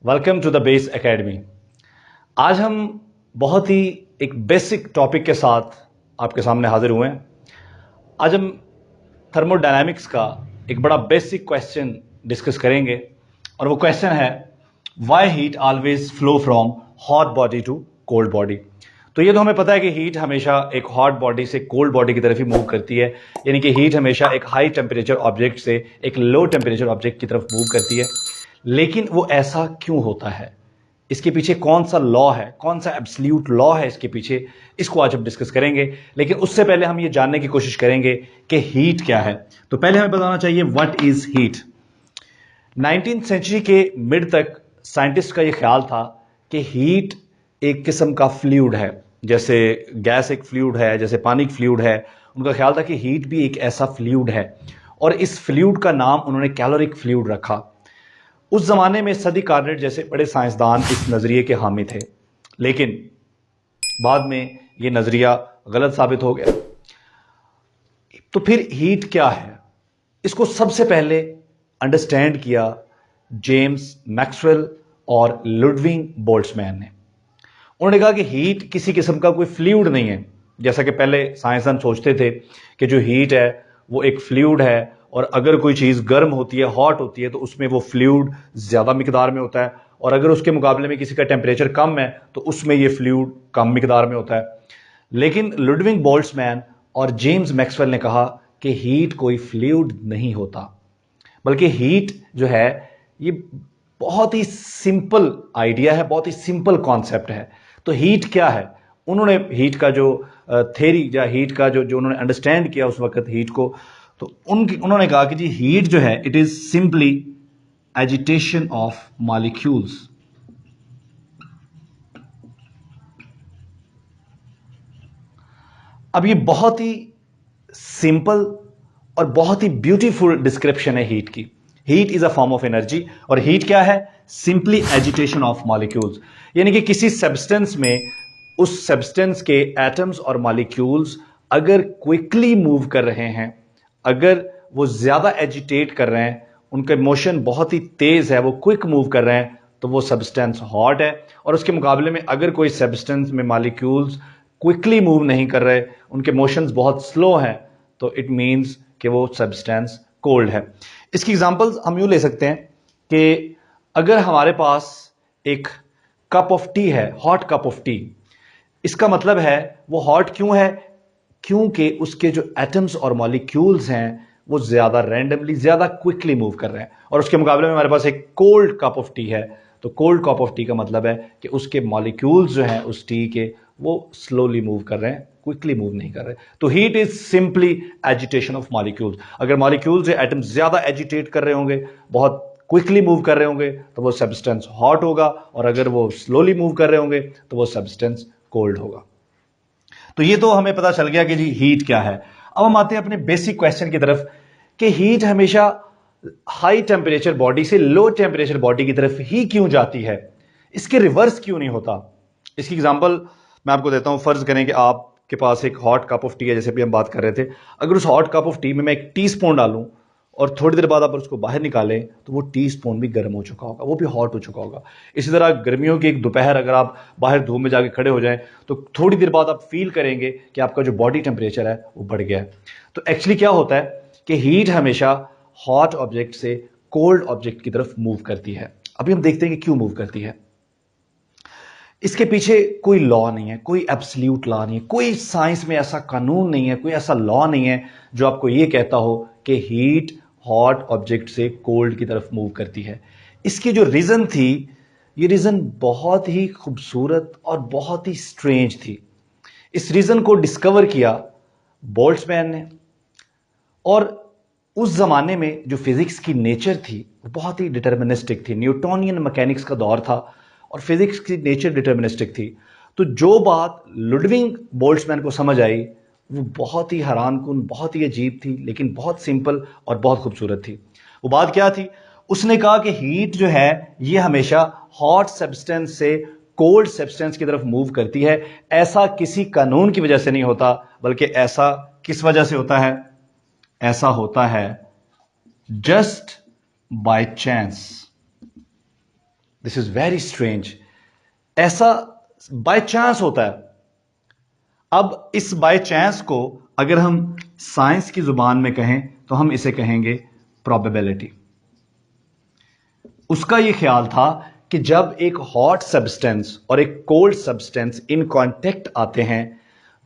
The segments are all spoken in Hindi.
Welcome to the base academy. आज हम बहुत ही एक बेसिक टॉपिक के साथ आपके सामने हाजिर हुए हैं। आज हम थर्मोडायनामिक्स का एक बड़ा बेसिक क्वेश्चन डिस्कस करेंगे और वो क्वेश्चन है why heat always flow from hot body to cold body. तो ये तो हमें पता है कि हीट हमेशा एक हॉट बॉडी से कोल्ड बॉडी की तरफ ही मूव करती है, यानी कि हीट हमेशा एक हाई टेम्परेचर ऑब्जेक्ट से एक लो टेम्परेचर ऑब्जेक्ट की तरफ मूव करती है। लेकिन वो ऐसा क्यों होता है, इसके पीछे कौन सा लॉ है, कौन सा एब्सोल्यूट लॉ है इसके पीछे, इसको आज हम डिस्कस करेंगे। लेकिन उससे पहले हम ये जानने की कोशिश करेंगे कि हीट क्या है। तो पहले हमें बताना चाहिए what is heat. 19th century के मिड तक साइंटिस्ट का यह ख्याल था कि हीट एक किस्म का फ्लूइड है, जैसे गैस एक फ्लूइड है, जैसे पानी एक फ्लूइड है। उनका ख्याल था कि हीट भी एक ऐसा फ्लूइड है और इस फ्लूइड का नाम उन्होंने कैलोरिक फ्लूइड रखा। उस जमाने में सदी कार्नेट जैसे बड़े साइंसदान इस नजरिए के हामी थे, लेकिन बाद में यह नजरिया गलत साबित हो गया। तो फिर हीट क्या है, इसको सबसे पहले अंडरस्टैंड किया जेम्स मैक्सवेल और लुडविग बोल्ट्जमैन ने। उन्होंने कहा कि हीट किसी किस्म का कोई फ्लूइड नहीं है, जैसा कि पहले साइंसदान सोचते थे कि जो हीट है वो एक फ्लूइड है और अगर कोई चीज़ गर्म होती है, हॉट होती है, तो उसमें वो फ्लूइड ज़्यादा मिकदार में होता है और अगर उसके मुकाबले में किसी का टेम्परेचर कम है तो उसमें ये फ्लूइड कम मिकदार में होता है। लेकिन लुडविग बोल्ट्जमैन और जेम्स मैक्सवेल ने कहा कि हीट कोई फ्लूइड नहीं होता, बल्कि हीट जो है ये बहुत ही सिंपल आइडिया है, बहुत ही सिंपल कॉन्सेप्ट है। तो हीट क्या है, उन्होंने हीट का जो थ्योरी या हीट का जो उन्होंने अंडरस्टैंड किया उस वक्त हीट को, तो उन्होंने कहा कि जी हीट जो है it is simply agitation of molecules. अब ये बहुत ही सिंपल और बहुत ही ब्यूटीफुल डिस्क्रिप्शन है हीट की। Heat is a form of energy और हीट क्या है, सिंपली एजिटेशन ऑफ मॉलिक्यूल्स, यानी कि किसी सब्सटेंस में उस सब्सटेंस के एटम्स और मॉलिक्यूल्स अगर क्विकली मूव कर रहे हैं, अगर वो ज्यादा एजिटेट कर रहे हैं, उनके मोशन बहुत ही तेज है, वो क्विक मूव कर रहे हैं, तो वो सब्सटेंस हॉट है। और उसके मुकाबले में अगर कोई सब्सटेंस में मॉलिक्यूल्स क्विकली मूव नहीं कर रहे, उनके मोशंस बहुत स्लो हैं, तो इट मीन्स कि वो सब्सटेंस कोल्ड है। इसकी एग्जांपल्स हम यूं ले सकते हैं कि अगर हमारे पास एक कप ऑफ टी है, हॉट कप ऑफ टी, इसका मतलब है वो हॉट क्यों है, क्योंकि उसके जो एटम्स और मॉलिक्यूल्स हैं वो ज्यादा रैंडमली, ज्यादा क्विकली मूव कर रहे हैं। और उसके मुकाबले में हमारे पास एक कोल्ड कप ऑफ टी है, तो कोल्ड कप ऑफ टी का मतलब है कि उसके मॉलिक्यूल्स जो हैं उस टी के, वो स्लोली मूव कर रहे हैं, क्विकली मूव नहीं कर रहे। तो heat is simply agitation of molecules. अगर मॉलिक्यूल्स या एटम्स ज्यादा एजिटेट कर रहे होंगे, बहुत क्विकली मूव कर रहे होंगे, तो वो सब्सटेंस हॉट होगा, और अगर वो स्लोली मूव कर रहे होंगे तो वो सब्सटेंस कोल्ड होगा। तो ये तो हमें पता चल गया कि जी हीट क्या है। अब हम आते हैं अपने बेसिक क्वेश्चन की तरफ कि हीट हमेशा हाई टेम्परेचर बॉडी से लो टेम्परेचर बॉडी की तरफ ही क्यों जाती है, इसके रिवर्स क्यों नहीं होता। इसकी एग्जांपल मैं आपको देता हूं। फर्ज करें कि आपके पास एक हॉट कप ऑफ टी है, जैसे भी हम बात कर रहे थे। अगर उस हॉट कप ऑफ टी में मैं एक टी स्पून डालूं और थोड़ी देर बाद आप उसको बाहर निकालें, तो वो टी स्पून भी गर्म हो चुका होगा, वो भी हॉट हो चुका होगा। इसी तरह गर्मियों की एक दोपहर अगर आप बाहर धूप में जाके खड़े हो जाएं, तो थोड़ी देर बाद आप फील करेंगे कि आपका जो बॉडी टेम्परेचर है वो बढ़ गया है। तो एक्चुअली क्या होता है कि हीट हमेशा हॉट ऑब्जेक्ट से कोल्ड ऑब्जेक्ट की तरफ मूव करती है। अभी हम देखते हैं कि क्यों मूव करती है। इसके पीछे कोई लॉ नहीं है, कोई एब्सोल्यूट लॉ नहीं है, कोई साइंस में ऐसा कानून नहीं है, कोई ऐसा लॉ नहीं है जो आपको यह कहता हो कि हीट हॉट ऑब्जेक्ट से कोल्ड की तरफ मूव करती है। इसकी जो रीजन थी, ये रीजन बहुत ही खूबसूरत और बहुत ही स्ट्रेंज थी। इस रीजन को डिस्कवर किया बोल्ट्जमैन ने। और उस जमाने में जो फिजिक्स की नेचर थी वो बहुत ही डिटर्मिनिस्टिक थी। न्यूटोनियन मैकेनिक्स का दौर था और फिजिक्स की नेचर डिटर्मिनिस्टिक थी। तो जो बात लुडविग बोल्ट्जमैन को समझ आई वो बहुत ही हैरानकुन, बहुत ही अजीब थी, लेकिन बहुत सिंपल और बहुत खूबसूरत थी। वो बात क्या थी, उसने कहा कि हीट जो है ये हमेशा हॉट सब्सटेंस से कोल्ड सब्सटेंस की तरफ मूव करती है। ऐसा किसी कानून की वजह से नहीं होता, बल्कि ऐसा किस वजह से होता है, ऐसा होता है just by chance. This is very strange. ऐसा बाय चांस होता है। अब इस बाय चांस को अगर हम साइंस की जुबान में कहें तो हम इसे कहेंगे प्रोबेबिलिटी। उसका यह ख्याल था कि जब एक हॉट सब्सटेंस और एक कोल्ड सब्सटेंस इन कांटेक्ट आते हैं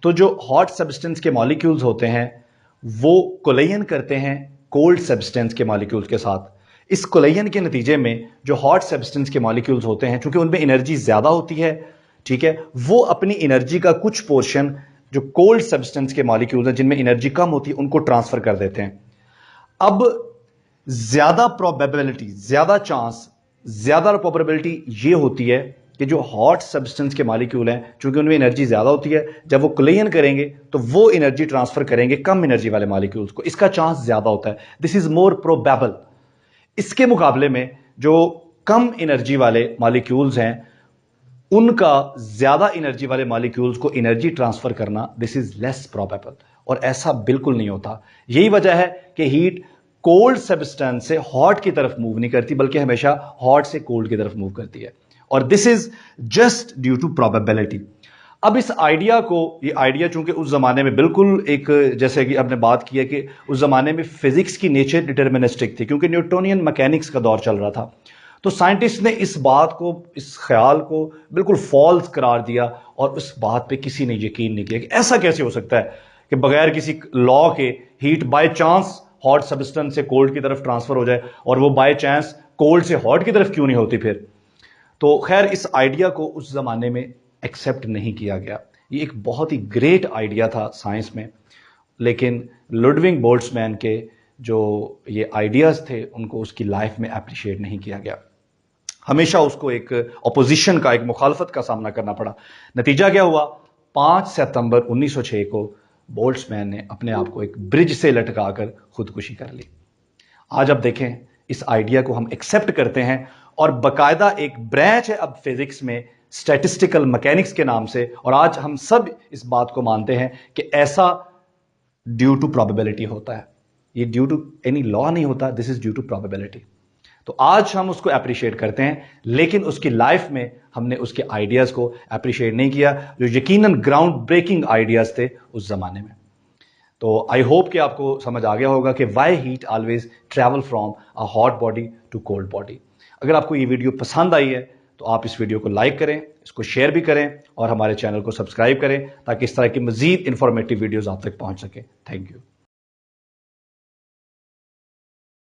तो जो हॉट सब्सटेंस के मॉलिक्यूल्स होते हैं वो कोलिजन करते हैं कोल्ड सब्सटेंस के मॉलिक्यूल्स के साथ। इस कोलिजन के नतीजे में जो हॉट सब्सटेंस के मॉलिक्यूल्स होते हैं, चूंकि उनमें एनर्जी ज्यादा होती है, ठीक है, वो अपनी एनर्जी का कुछ पोर्शन जो कोल्ड सब्सटेंस के मॉलिक्यूल्स हैं जिनमें एनर्जी कम होती है उनको ट्रांसफर कर देते हैं। अब ज्यादा प्रोबेबिलिटी, ज्यादा चांस, ज्यादा प्रोबेबिलिटी ये होती है कि जो हॉट सब्सटेंस के मॉलिक्यूल हैं, चूंकि उनमें एनर्जी ज्यादा होती है, जब वो कोलिजन करेंगे तो वो एनर्जी ट्रांसफर करेंगे कम एनर्जी वाले मॉलिक्यूल्स को। इसका चांस ज्यादा होता है। This is more probable. इसके मुकाबले में जो कम एनर्जी वाले मॉलिक्यूल्स हैं उनका ज्यादा एनर्जी वाले मॉलिक्यूल्स को एनर्जी ट्रांसफर करना, दिस इज लेस प्रोबेबल। और ऐसा बिल्कुल नहीं होता। यही वजह है कि हीट कोल्ड सब्सटेंस से हॉट की तरफ मूव नहीं करती, बल्कि हमेशा हॉट से कोल्ड की तरफ मूव करती है। और this is just due to probability. अब इस आइडिया को, ये आइडिया चूंकि उस जमाने में बिल्कुल एक, जैसे कि आपने बात की है कि उस जमाने में फिजिक्स की नेचर डिटर्मिनिस्टिक थी, क्योंकि न्यूटोनियन मैकेनिक्स का दौर चल रहा था। तो साइंटिस्ट ने इस बात को, इस ख्याल को बिल्कुल फॉल्स करार दिया और उस बात पे किसी ने यकीन नहीं किया कि ऐसा कैसे हो सकता है कि बगैर किसी लॉ के heat by chance hot substance से कोल्ड की तरफ ट्रांसफर हो जाए, और वो बाय चांस कोल्ड से हॉट की तरफ क्यों नहीं होती फिर। तो खैर इस आइडिया को उस जमाने में एक्सेप्ट नहीं किया गया। ये एक बहुत ही ग्रेट आइडिया था साइंस में, लेकिन लुडविग बोल्ट्जमैन के जो ये आइडियाज थे उनको उसकी लाइफ में एप्रिशिएट नहीं किया गया। हमेशा उसको एक ऑपोजिशन का, एक मुखालफत का सामना करना पड़ा। नतीजा क्या हुआ? 5 सितंबर 1906 को बोल्ट्जमैन ने अपने आप को एक ब्रिज से लटकाकर खुदकुशी कर ली। आज अब देखें, इस आइडिया को हम एक्सेप्ट करते हैं और बकायदा एक ब्रांच है अब फिजिक्स में स्टैटिस्टिकल मैकेनिक्स के नाम से, और आज हम सब इस बात को मानते हैं कि ऐसा ड्यू टू प्रोबेबिलिटी होता है। ये ड्यू टू एनी लॉ नहीं होता, this is due to probability. तो आज हम उसको अप्रिशिएट करते हैं, लेकिन उसकी लाइफ में हमने उसके आइडियाज को अप्रिशिएट नहीं किया जो यकीनन ग्राउंड ब्रेकिंग आइडियाज थे उस जमाने में। तो आई होप कि आपको समझ आ गया होगा कि why heat always travel from a hot body to cold body. अगर आपको ये वीडियो पसंद आई है तो आप इस वीडियो को लाइक करें, इसको शेयर भी करें और हमारे चैनल को सब्सक्राइब करें ताकि इस तरह की मजीद इंफॉर्मेटिव वीडियोस आप तक पहुंच सके। Thank you.